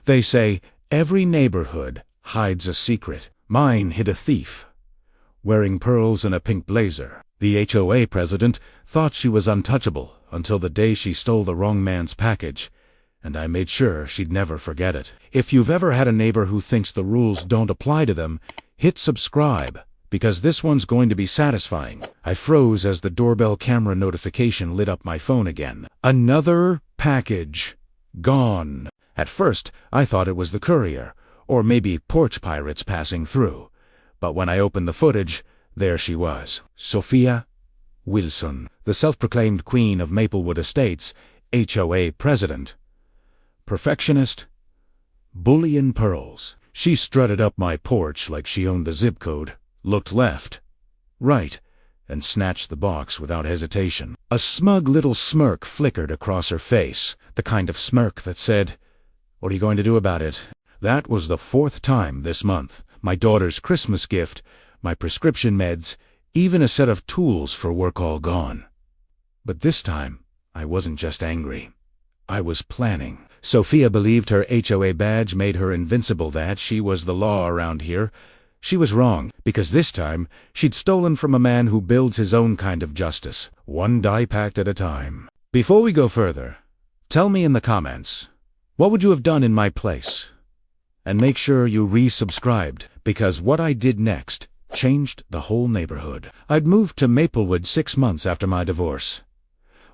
They say every neighborhood hides a secret. Mine hid a thief, wearing pearls and a pink blazer. The HOA president thought she was untouchable until the day she stole the wrong man's package, and I made sure she'd never forget it. If you've ever had a neighbor who thinks the rules don't apply to them, hit subscribe, because this one's going to be satisfying. I froze as the doorbell camera notification lit up my phone again. Another package. Gone. At first, I thought it was the courier, or maybe porch pirates passing through. But when I opened the footage, there she was. Sophia Wilson, the self-proclaimed queen of Maplewood Estates, HOA president. Perfectionist, bully in pearls. She strutted up my porch like she owned the zip code, looked left, right, and snatched the box without hesitation. A smug little smirk flickered across her face, the kind of smirk that said, "What are you going to do about it?" That was the 4th time this month. My daughter's Christmas gift, my prescription meds, even a set of tools for work all gone. But this time, I wasn't just angry. I was planning. Sophia believed her HOA badge made her invincible, that she was the law around here. She was wrong, because this time, she'd stolen from a man who builds his own kind of justice, one die pact at a time. Before we go further, tell me in the comments, what would you have done in my place? And make sure you resubscribed, because what I did next changed the whole neighborhood. I'd moved to Maplewood 6 months after my divorce.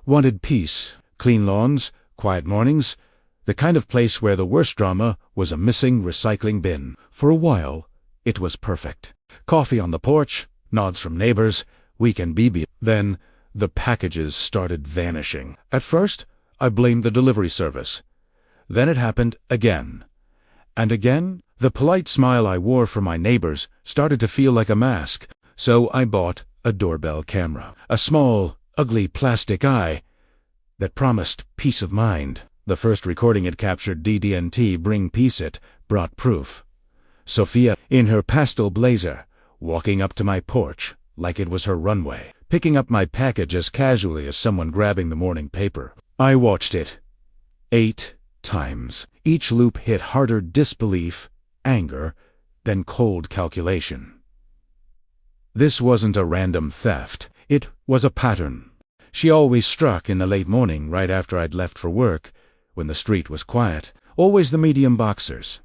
Wanted peace, clean lawns, quiet mornings, the kind of place where the worst drama was a missing recycling bin. For a while, it was perfect. Coffee on the porch, nods from neighbors, weekend BB. Then, the packages started vanishing. At first, I blamed the delivery service. Then it happened again. And again, the polite smile I wore for my neighbors started to feel like a mask. So I bought a doorbell camera. A small, ugly plastic eye that promised peace of mind. The first recording it captured DDNT bring peace. It brought proof. Sophia, in her pastel blazer, walking up to my porch like it was her runway, picking up my package as casually as someone grabbing the morning paper. I watched it 8 times. Each loop hit harder disbelief, anger, than cold calculation. This wasn't a random theft. It was a pattern. She always struck in the late morning right after I'd left for work, when the street was quiet. Always the medium boxers.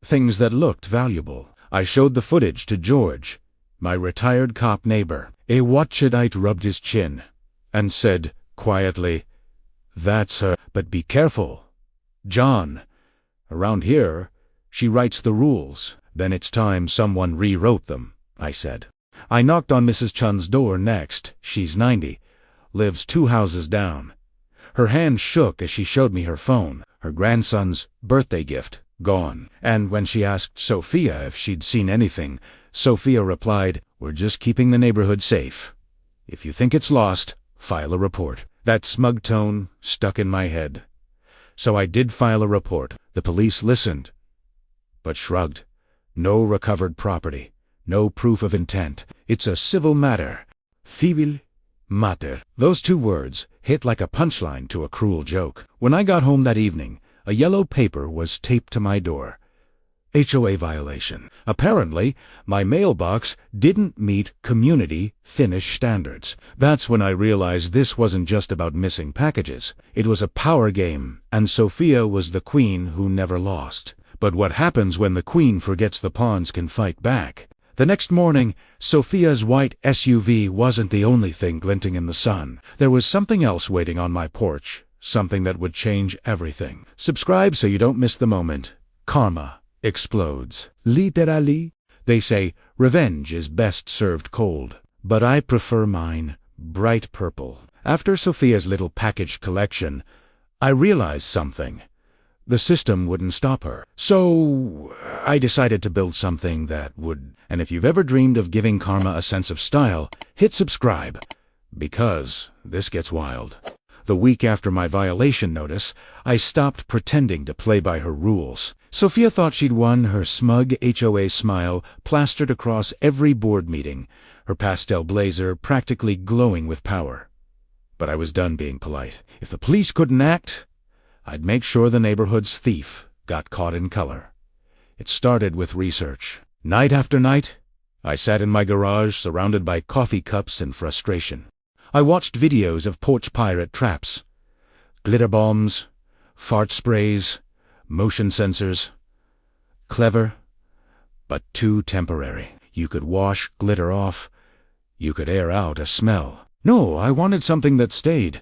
Things that looked valuable. I showed the footage to George, my retired cop neighbor. A Watchedite rubbed his chin and said quietly, "That's her, but be careful. John, around here, she writes the rules." "Then it's time someone rewrote them," I said. I knocked on Mrs. Chun's door next. She's 90, lives 2 houses down. Her hand shook as she showed me her phone, her grandson's birthday gift, gone. And when she asked Sophia if she'd seen anything, Sophia replied, "We're just keeping the neighborhood safe. If you think it's lost, file a report." That smug tone stuck in my head. So I did file a report. The police listened, but shrugged. No recovered property, no proof of intent. It's a civil matter. Civil matter. Those 2 words hit like a punchline to a cruel joke. When I got home that evening, a yellow paper was taped to my door. HOA violation. Apparently, my mailbox didn't meet community finish standards. That's when I realized this wasn't just about missing packages. It was a power game, and Sophia was the queen who never lost. But what happens when the queen forgets the pawns can fight back? The next morning, Sophia's white SUV wasn't the only thing glinting in the sun. There was something else waiting on my porch, something that would change everything. Subscribe so you don't miss the moment. Karma explodes. Literally. They say revenge is best served cold, but I prefer mine bright purple. After Sophia's little package collection, I realized something. The system wouldn't stop her. So I decided to build something that would. And if you've ever dreamed of giving karma a sense of style, hit subscribe, because this gets wild. The week after my violation notice, I stopped pretending to play by her rules. Sophia thought she'd won, her smug HOA smile plastered across every board meeting, her pastel blazer practically glowing with power. But I was done being polite. If the police couldn't act, I'd make sure the neighborhood's thief got caught in color. It started with research. Night after night, I sat in my garage surrounded by coffee cups and frustration. I watched videos of porch pirate traps, glitter bombs, fart sprays, motion sensors. Clever, but too temporary. You could wash glitter off. You could air out a smell. No, I wanted something that stayed.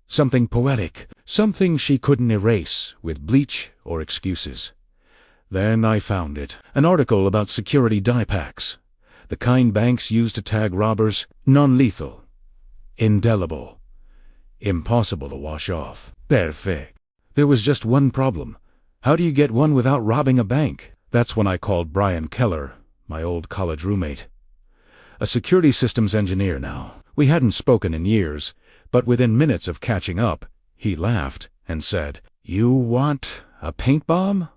Something poetic. Something she couldn't erase with bleach or excuses. Then I found it. An article about security dye packs. The kind banks use to tag robbers. Non-lethal. Indelible. Impossible to wash off. Perfect. There was just one problem. How do you get one without robbing a bank? That's when I called Brian Keller, my old college roommate. A security systems engineer now. We hadn't spoken in years, but within minutes of catching up, he laughed and said, "You want a paint bomb?"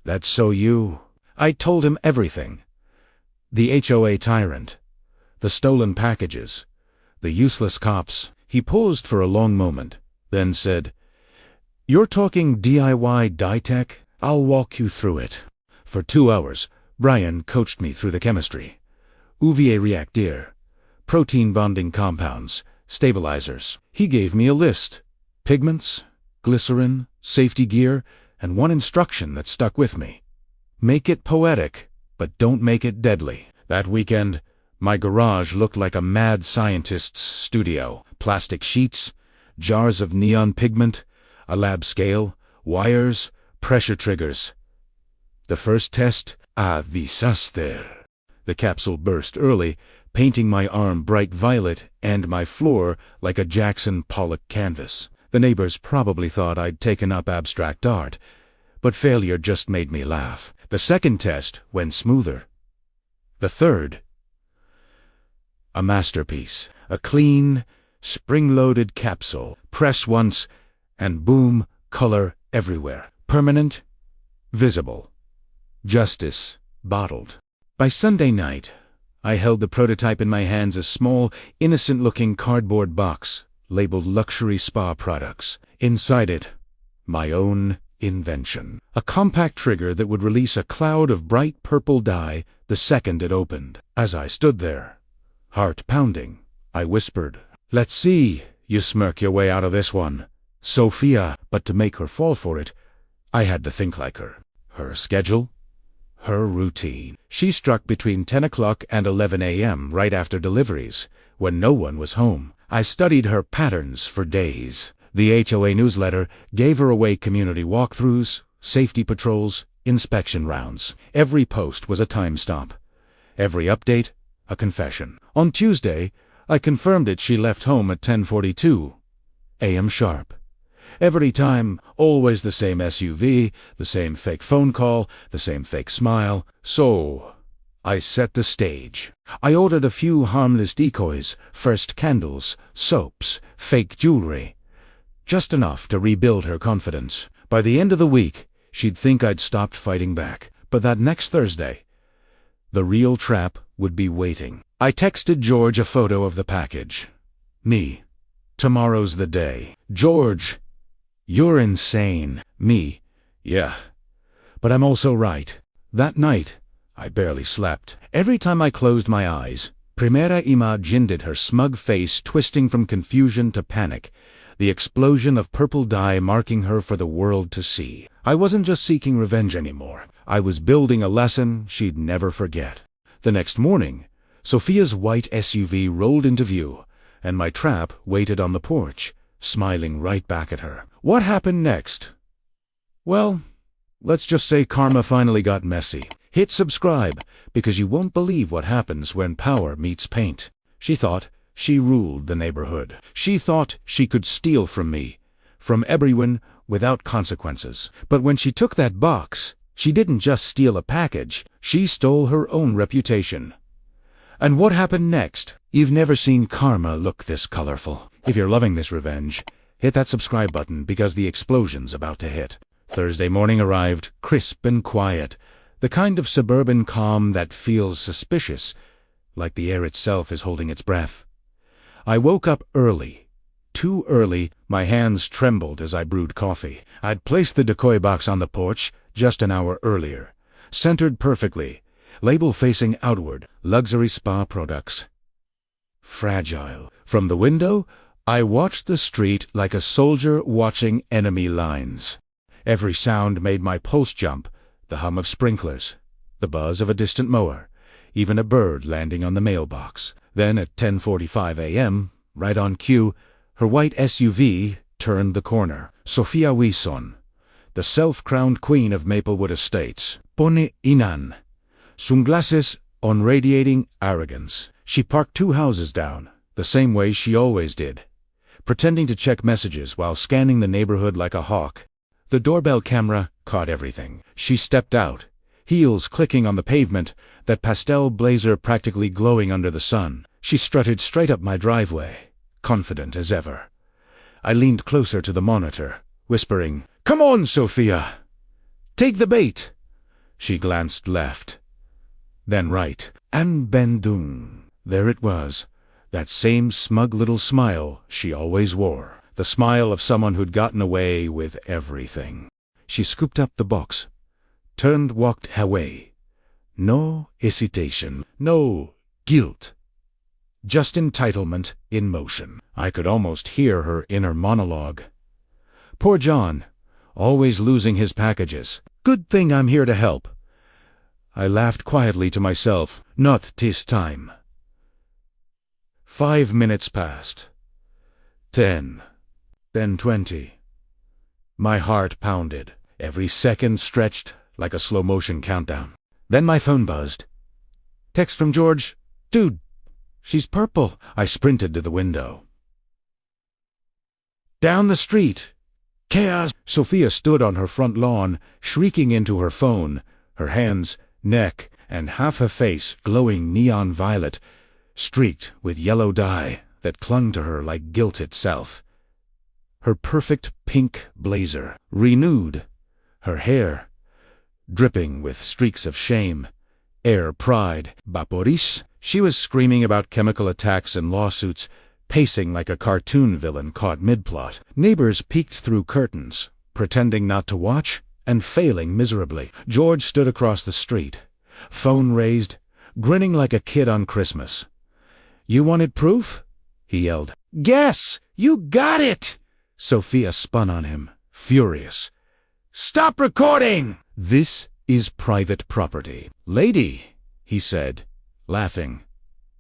"That's so you." I told him everything. The HOA tyrant, the stolen packages, the useless cops. He paused for a long moment, then said, "You're talking DIY dye tech? I'll walk you through it." For 2 hours, Brian coached me through the chemistry. UVA reactor, protein bonding compounds, stabilizers. He gave me a list. Pigments, glycerin, safety gear, and one instruction that stuck with me. Make it poetic, but don't make it deadly. That weekend, my garage looked like a mad scientist's studio. Plastic sheets, jars of neon pigment, a lab scale, wires, pressure triggers. The first test, a disaster. The capsule burst early, painting my arm bright violet and my floor like a Jackson Pollock canvas. The neighbors probably thought I'd taken up abstract art, but failure just made me laugh. The second test went smoother. The third, a masterpiece. A clean, spring-loaded capsule. Press once, and boom, color everywhere. Permanent, visible. Justice, bottled. By Sunday night, I held the prototype in my hands, a small, innocent-looking cardboard box labeled Luxury Spa Products. Inside it, my own invention. A compact trigger that would release a cloud of bright purple dye the second it opened. As I stood there, heart pounding, I whispered, "Let's see you smirk your way out of this one, Sophia." But to make her fall for it, I had to think like her. Her schedule, her routine. She struck between 10 o'clock and 11 a.m. right after deliveries, when no one was home. I studied her patterns for days. The HOA newsletter gave her away community walkthroughs, safety patrols, inspection rounds. Every post was a time stamp. Every update, a confession. On Tuesday, I confirmed it. She left home at 10:42 a.m. sharp. Every time, always the same SUV, the same fake phone call, the same fake smile. So, I set the stage. I ordered a few harmless decoys, first candles, soaps, fake jewelry. Just enough to rebuild her confidence. By the end of the week, she'd think I'd stopped fighting back. But that next Thursday, the real trap would be waiting. I texted George a photo of the package. Me. Tomorrow's the day. George, you're insane. Me. Yeah. But I'm also right. That night, I barely slept. Every time I closed my eyes, Primera imagined her smug face twisting from confusion to panic, the explosion of purple dye marking her for the world to see. I wasn't just seeking revenge anymore. I was building a lesson she'd never forget. The next morning, Sophia's white SUV rolled into view, and my trap waited on the porch, smiling right back at her. What happened next? Well, let's just say karma finally got messy. Hit subscribe, because you won't believe what happens when power meets paint. She thought she ruled the neighborhood. She thought she could steal from me, from everyone, without consequences. But when she took that box, she didn't just steal a package, she stole her own reputation. And what happened next? You've never seen karma look this colorful. If you're loving this revenge, hit that subscribe button because the explosion's about to hit. Thursday morning arrived, crisp and quiet, the kind of suburban calm that feels suspicious, like the air itself is holding its breath. I woke up early, too early, my hands trembled as I brewed coffee. I'd placed the decoy box on the porch just an hour earlier, centered perfectly, label facing outward, luxury spa products. Fragile. From the window, I watched the street like a soldier watching enemy lines. Every sound made my pulse jump, the hum of sprinklers, the buzz of a distant mower, even a bird landing on the mailbox. Then at 10:45 a.m., right on cue, her white SUV turned the corner. Sophia Wilson, the self-crowned queen of Maplewood Estates, pone inan, sunglasses on radiating arrogance. She parked 2 houses down, the same way she always did, pretending to check messages while scanning the neighborhood like a hawk. The doorbell camera caught everything. She stepped out, heels clicking on the pavement, that pastel blazer practically glowing under the sun. She strutted straight up my driveway, confident as ever. I leaned closer to the monitor, whispering, "Come on, Sophia! Take the bait!" She glanced left, then right, and Bendung. There it was, that same smug little smile she always wore, the smile of someone who'd gotten away with everything. She scooped up the box, turned, walked away. No hesitation, no guilt. Just entitlement in motion. I could almost hear her inner monologue. Poor John, always losing his packages. Good thing I'm here to help. I laughed quietly to myself. Not this time. 5 minutes passed. 10. Then 20. My heart pounded. Every second stretched like a slow-motion countdown. Then my phone buzzed. Text from George. "Dude, she's purple." I sprinted to the window. Down the street. Chaos. Sophia stood on her front lawn, shrieking into her phone, her hands, neck, and half her face glowing neon violet, streaked with yellow dye that clung to her like guilt itself. Her perfect pink blazer, renewed, her hair dripping with streaks of shame, air pride, vaporis. She was screaming about chemical attacks and lawsuits, pacing like a cartoon villain caught mid-plot. Neighbors peeked through curtains, pretending not to watch, and failing miserably. George stood across the street, phone raised, grinning like a kid on Christmas. "You wanted proof?" he yelled. "Guess! You got it!" Sophia spun on him, furious. "Stop recording! This is private property." "Lady," he said, laughing,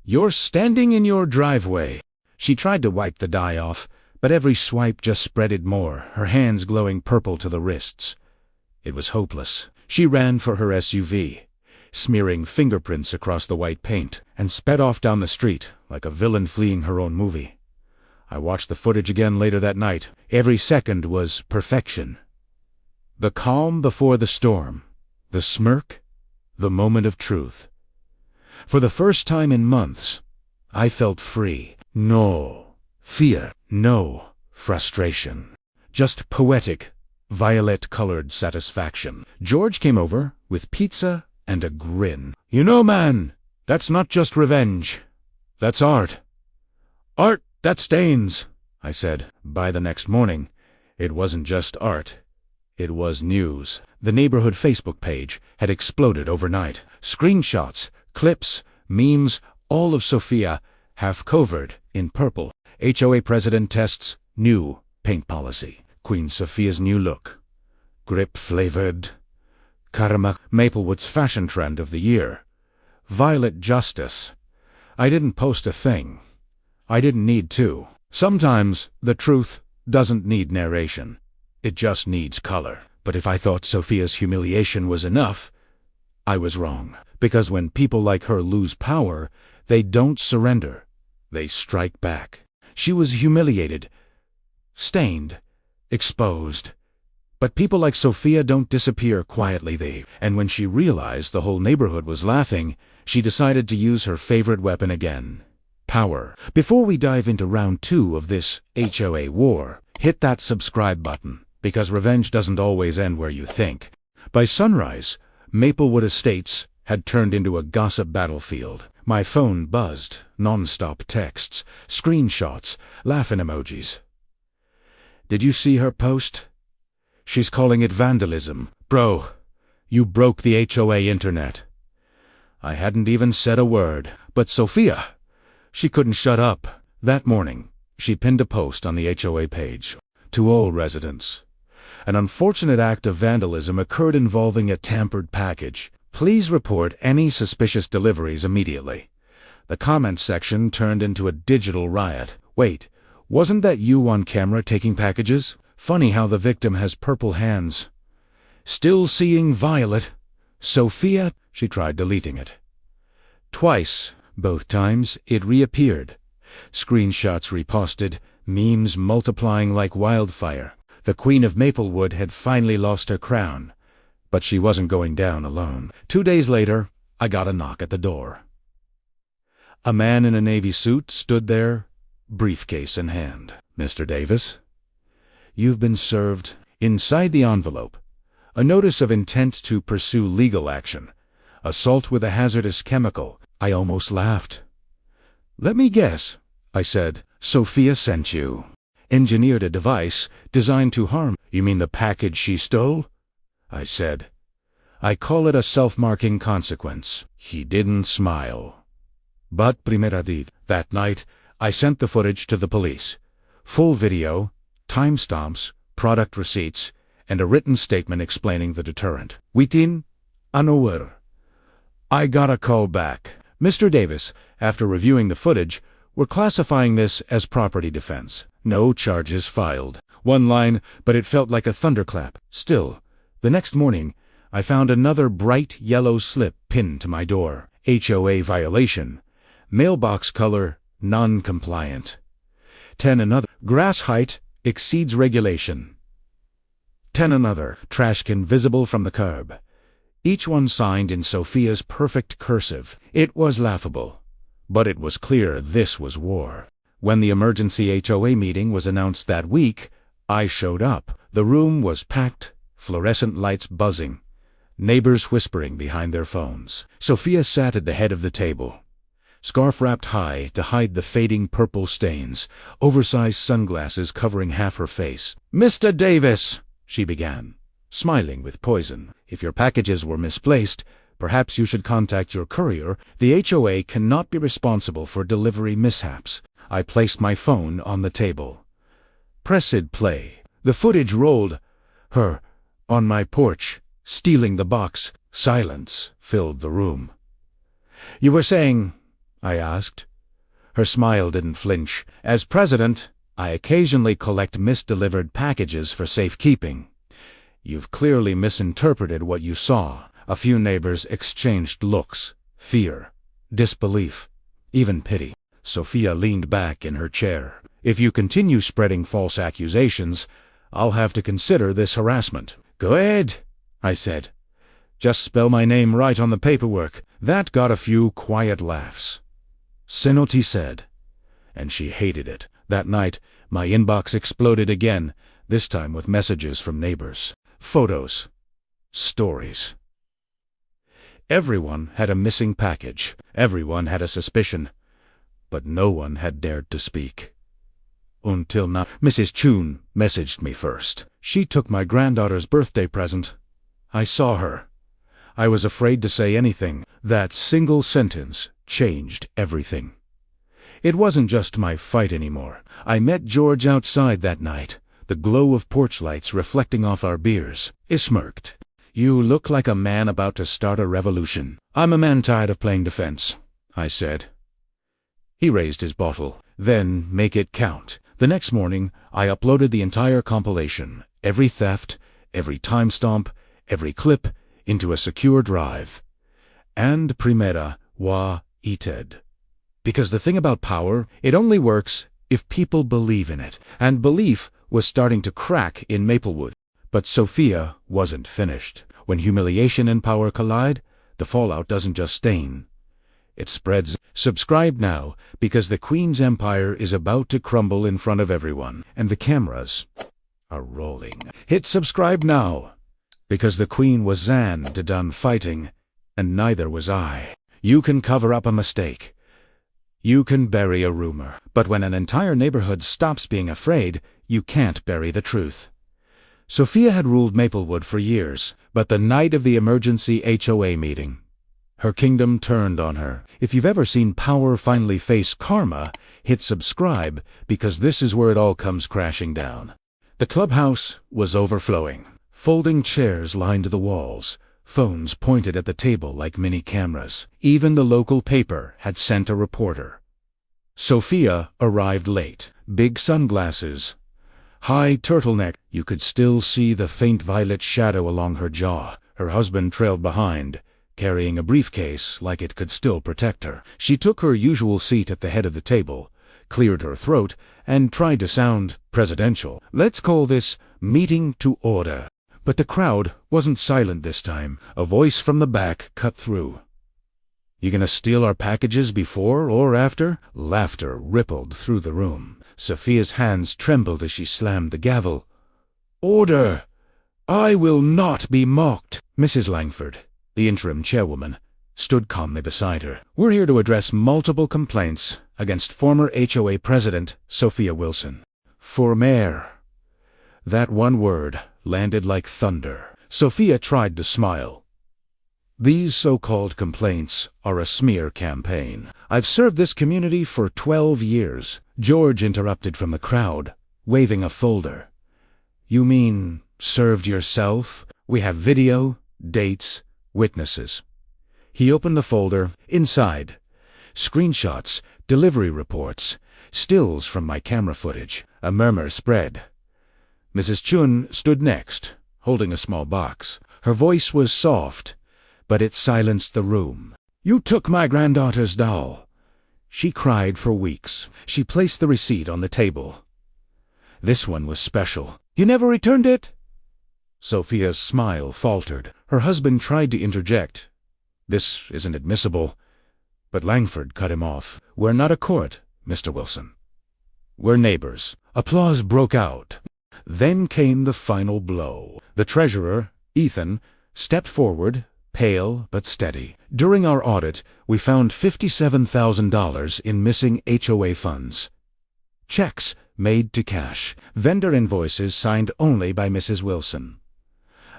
"you're standing in your driveway." She tried to wipe the dye off, but every swipe just spread it more, her hands glowing purple to the wrists. It was hopeless. She ran for her SUV, smearing fingerprints across the white paint, and sped off down the street like a villain fleeing her own movie. I watched the footage again later that night. Every second was perfection. The calm before the storm, the smirk, the moment of truth. For the first time in months, I felt free. No fear, no frustration. Just poetic, violet-colored satisfaction. George came over with pizza and a grin. "You know, man, that's not just revenge. That's art. Art that stains," I said. By the next morning, it wasn't just art. It was news. The neighborhood Facebook page had exploded overnight. Screenshots, clips, memes, all of Sophia, half covered in purple. HOA president tests new paint policy. Queen Sophia's new look. Grip-flavored. Karma. Maplewood's fashion trend of the year. Violet justice. I didn't post a thing. I didn't need to. Sometimes the truth doesn't need narration. It just needs color. But if I thought Sophia's humiliation was enough, I was wrong. Because when people like her lose power, they don't surrender. They strike back. She was humiliated, stained, exposed. But people like Sophia don't disappear quietly. And when she realized the whole neighborhood was laughing, she decided to use her favorite weapon again. Power. Before we dive into round 2 of this HOA war, hit that subscribe button, because revenge doesn't always end where you think. By sunrise, Maplewood Estates had turned into a gossip battlefield. My phone buzzed, non-stop texts, screenshots, laughing emojis, Did you see her post? She's calling it vandalism. Bro, you broke the HOA internet. I hadn't even said a word, but Sophia, she couldn't shut up. That morning, she pinned a post on the HOA page. To all residents, an unfortunate act of vandalism occurred involving a tampered package. Please report any suspicious deliveries immediately. The comments section turned into a digital riot. Wait, wasn't that you on camera taking packages? Funny how the victim has purple hands. Still seeing violet. Sophia, she tried deleting it. Twice, both times, it reappeared. Screenshots reposted, memes multiplying like wildfire. The Queen of Maplewood had finally lost her crown. But she wasn't going down alone. 2 days later, I got a knock at the door. A man in a navy suit stood there, briefcase in hand. Mr. Davis, you've been served. Inside the envelope, a notice of intent to pursue legal action. Assault with a hazardous chemical. I almost laughed. Let me guess, I said. Sophia sent you. Engineered a device designed to harm. You mean the package she stole? I said. I call it a self-marking consequence. He didn't smile. But primera did. That night, I sent the footage to the police. Full video, timestamps, product receipts, and a written statement explaining the deterrent. Within an hour, I got a call back. Mr. Davis, after reviewing the footage, we're classifying this as property defense. No charges filed. One line, but it felt like a thunderclap. Still, the next morning, I found another bright yellow slip pinned to my door. HOA violation. Mailbox color, non-compliant. 10 another. Grass height exceeds regulation. 10 another. Trash can visible from the curb. Each one signed in Sophia's perfect cursive. It was laughable. But it was clear this was war. When the emergency HOA meeting was announced that week, I showed up. The room was packed, fluorescent lights buzzing, neighbors whispering behind their phones. Sophia sat at the head of the table, scarf wrapped high to hide the fading purple stains, oversized sunglasses covering half her face. Mr. Davis, she began, smiling with poison. If your packages were misplaced, perhaps you should contact your courier. The HOA cannot be responsible for delivery mishaps. I placed my phone on the table. Pressed play. The footage rolled. Her, on my porch, stealing the box. Silence filled the room. You were saying, I asked. Her smile didn't flinch. As president, I occasionally collect misdelivered packages for safekeeping. You've clearly misinterpreted what you saw. A few neighbors exchanged looks, fear, disbelief, even pity. Sophia leaned back in her chair. If you continue spreading false accusations, I'll have to consider this harassment. Go ahead, I said. Just spell my name right on the paperwork. That got a few quiet laughs. Senoti said, and she hated it. That night, my inbox exploded again, this time with messages from neighbors. Photos. Stories. Everyone had a missing package. Everyone had a suspicion. But no one had dared to speak. Until now, Mrs. Chun messaged me first. She took my granddaughter's birthday present. I saw her. I was afraid to say anything. That single sentence changed everything. It wasn't just my fight anymore. I met George outside that night, the glow of porch lights reflecting off our beers. He smirked. You look like a man about to start a revolution. I'm a man tired of playing defense, I said. He raised his bottle. Then make it count. The next morning, I uploaded the entire compilation, every theft, every timestamp, every clip, into a secure drive. And primera wa ited. Because the thing about power, it only works if people believe in it. And belief was starting to crack in Maplewood. But Sophia wasn't finished. When humiliation and power collide, the fallout doesn't just stain. It spreads. Subscribe now, because the Queen's empire is about to crumble in front of everyone, and the cameras are rolling. Hit subscribe now, because the Queen wasn't done fighting, and neither was I. You can cover up a mistake. You can bury a rumor, but when an entire neighborhood stops being afraid, you can't bury the truth. Sophia had ruled Maplewood for years, but the night of the emergency HOA meeting, her kingdom turned on her. If you've ever seen power finally face karma, hit subscribe, because this is where it all comes crashing down. The clubhouse was overflowing. Folding chairs lined the walls. Phones pointed at the table like mini cameras. Even the local paper had sent a reporter. Sophia arrived late. Big sunglasses, high turtleneck. You could still see the faint violet shadow along her jaw. Her husband trailed behind, carrying a briefcase like it could still protect her. She took her usual seat at the head of the table, cleared her throat, and tried to sound presidential. Let's call this meeting to order. But the crowd wasn't silent this time. A voice from the back cut through. You gonna steal our packages before or after? Laughter rippled through the room. Sophia's hands trembled as she slammed the gavel. Order! I will not be mocked. Mrs. Langford, the interim chairwoman, stood calmly beside her. We're here to address multiple complaints against former HOA president Sophia Wilson. For mayor. That one word landed like thunder. Sophia tried to smile. These so-called complaints are a smear campaign. I've served this community for 12 years. George interrupted from the crowd, waving a folder. You mean served yourself? We have video, dates, witnesses. He opened the folder. Inside, screenshots, delivery reports, stills from my camera footage. A murmur spread. Mrs. Chun stood next, holding a small box. Her voice was soft, but it silenced the room. You took my granddaughter's doll. She cried for weeks. She placed the receipt on the table. This one was special. You never returned it? Sophia's smile faltered. Her husband tried to interject. This isn't admissible. But Langford cut him off. We're not a court, Mr. Wilson. We're neighbors. Applause broke out. Then came the final blow. The treasurer, Ethan, stepped forward, pale but steady. During our audit, we found $57,000 in missing HOA funds. Checks made to cash. Vendor invoices signed only by Mrs. Wilson.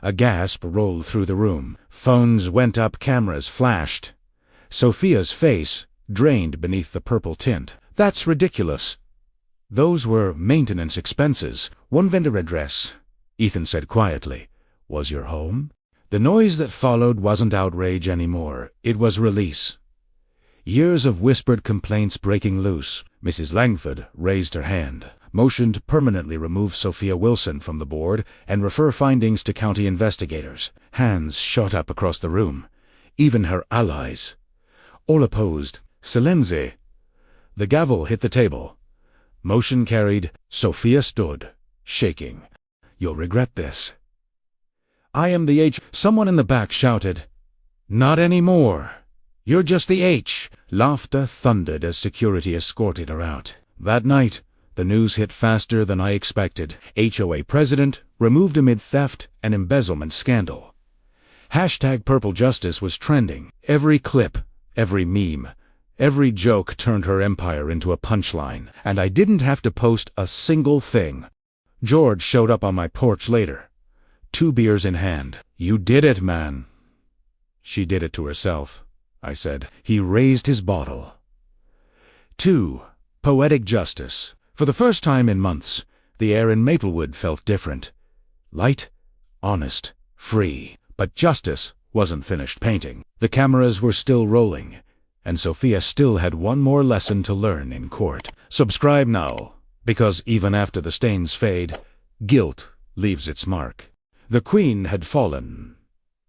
A gasp rolled through the room. Phones went up, cameras flashed. Sophia's face drained beneath the purple tint. That's ridiculous. Those were maintenance expenses. One vendor address, Ethan said quietly, was your home? The noise that followed wasn't outrage anymore. It was release. Years of whispered complaints breaking loose. Mrs. Langford raised her hand, motioned to permanently remove Sophia Wilson from the board and refer findings to county investigators. Hands shot up across the room. Even her allies. All opposed. Silenzi. The gavel hit the table. Motion carried. Sophia stood, shaking. You'll regret this. I am the H. Someone in the back shouted. Not anymore. You're just the H. Laughter thundered as security escorted her out. That night, the news hit faster than I expected. HOA president removed amid theft and embezzlement scandal. Hashtag Purple Justice was trending. Every clip, every meme, every joke turned her empire into a punchline, and I didn't have to post a single thing. George showed up on my porch later, 2 beers in hand. You did it, man. She did it to herself, I said. He raised his bottle. 2. Poetic justice. For the first time in months, the air in Maplewood felt different. Light, honest, free. But justice wasn't finished painting. The cameras were still rolling, and Sophia still had one more lesson to learn in court. Subscribe now, because even after the stains fade, guilt leaves its mark. The queen had fallen,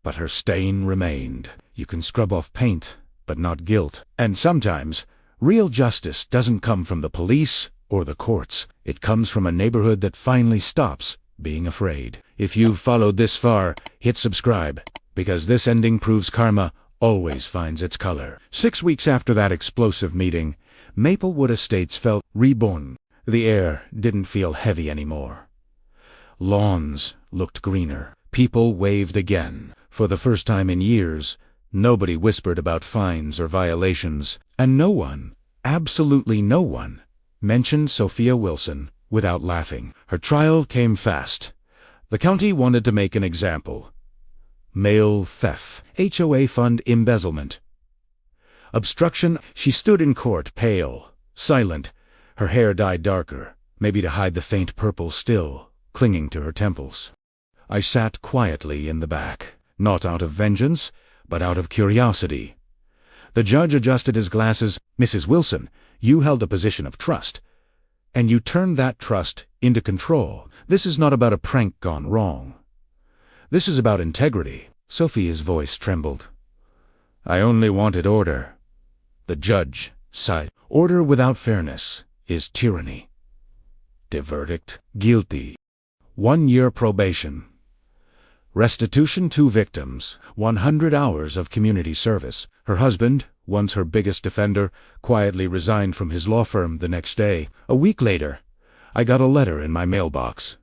but her stain remained. You can scrub off paint, but not guilt. And sometimes, real justice doesn't come from the police or the courts. It comes from a neighborhood that finally stops being afraid. If you've followed this far, hit subscribe, because this ending proves karma always finds its color. 6 weeks after that explosive meeting, Maplewood Estates felt reborn. The air didn't feel heavy anymore. Lawns looked greener. People waved again. For the first time in years, nobody whispered about fines or violations, and no one Absolutely no one mentioned Sophia Wilson without laughing. Her trial came fast. The county wanted to make an example. Mail theft, HOA fund embezzlement, obstruction. She stood in court, pale, silent, her hair dyed darker, maybe to hide the faint purple still clinging to her temples. I sat quietly in the back, not out of vengeance, but out of curiosity. The judge adjusted his glasses. Mrs. Wilson, you held a position of trust, and you turned that trust into control. This is not about a prank gone wrong. This is about integrity. Sophia's voice trembled. I only wanted order. The judge sighed. Order without fairness is tyranny. The verdict, guilty. 1 year probation. Restitution to victims, 100 hours of community service. Her husband, once her biggest defender, quietly resigned from his law firm the next day. A week later, I got a letter in my mailbox.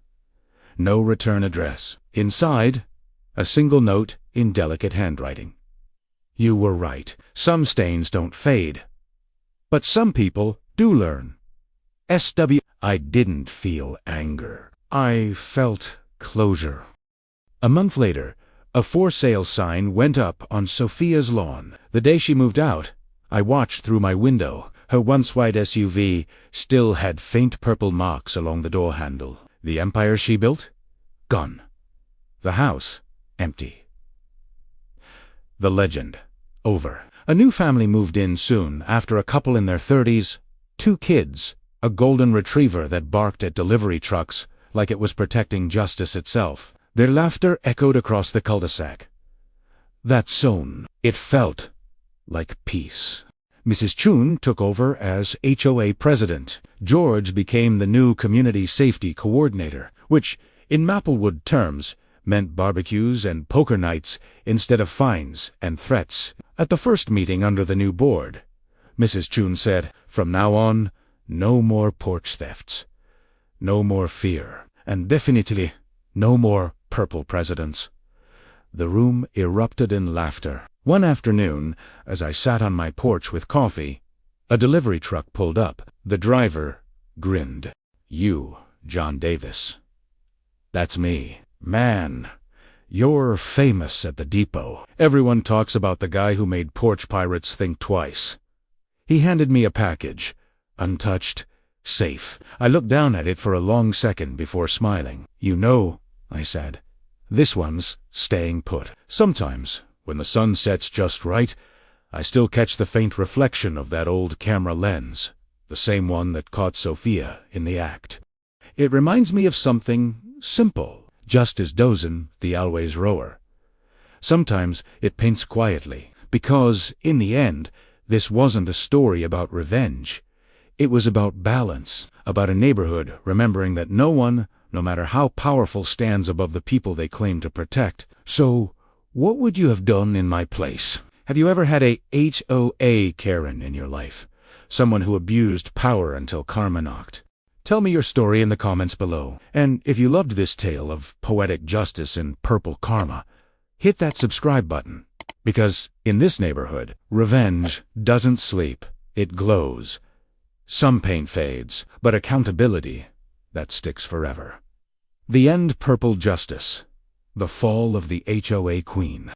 No return address. Inside, a single note in delicate handwriting. You were right. Some stains don't fade. But some people do learn. SW. I didn't feel anger. I felt closure. A month later, a for sale sign went up on Sophia's lawn. The day she moved out, I watched through my window. Her once white SUV still had faint purple marks along the door handle. The empire she built? Gone. The house? Empty. The legend. Over. A new family moved in soon after. A couple in their 30s, 2 kids, a golden retriever that barked at delivery trucks like it was protecting justice itself. Their laughter echoed across the cul-de-sac. That zone, it felt like peace. Mrs. Chun took over as HOA president. George became the new community safety coordinator, which, in Maplewood terms, meant barbecues and poker nights instead of fines and threats. At the first meeting under the new board, Mrs. Chun said, from now on, no more porch thefts, no more fear, and definitely no more purple presidents. The room erupted in laughter. One afternoon, as I sat on my porch with coffee, a delivery truck pulled up. The driver grinned. You, John Davis. That's me. Man, you're famous at the depot. Everyone talks about the guy who made porch pirates think twice. He handed me a package, untouched, safe. I looked down at it for a long second before smiling. You know, I said, this one's staying put. Sometimes, when the sun sets just right, I still catch the faint reflection of that old camera lens, the same one that caught Sophia in the act. It reminds me of something simple. Just as Dozen, the always rower. Sometimes it paints quietly, because, in the end, this wasn't a story about revenge. It was about balance, about a neighborhood remembering that no one, no matter how powerful, stands above the people they claim to protect. So, what would you have done in my place? Have you ever had a HOA Karen in your life? Someone who abused power until karma knocked? Tell me your story in the comments below. And if you loved this tale of poetic justice and purple karma, hit that subscribe button. Because in this neighborhood, revenge doesn't sleep, it glows. Some pain fades, but accountability, that sticks forever. The End. Purple Justice. The Fall of the HOA Queen.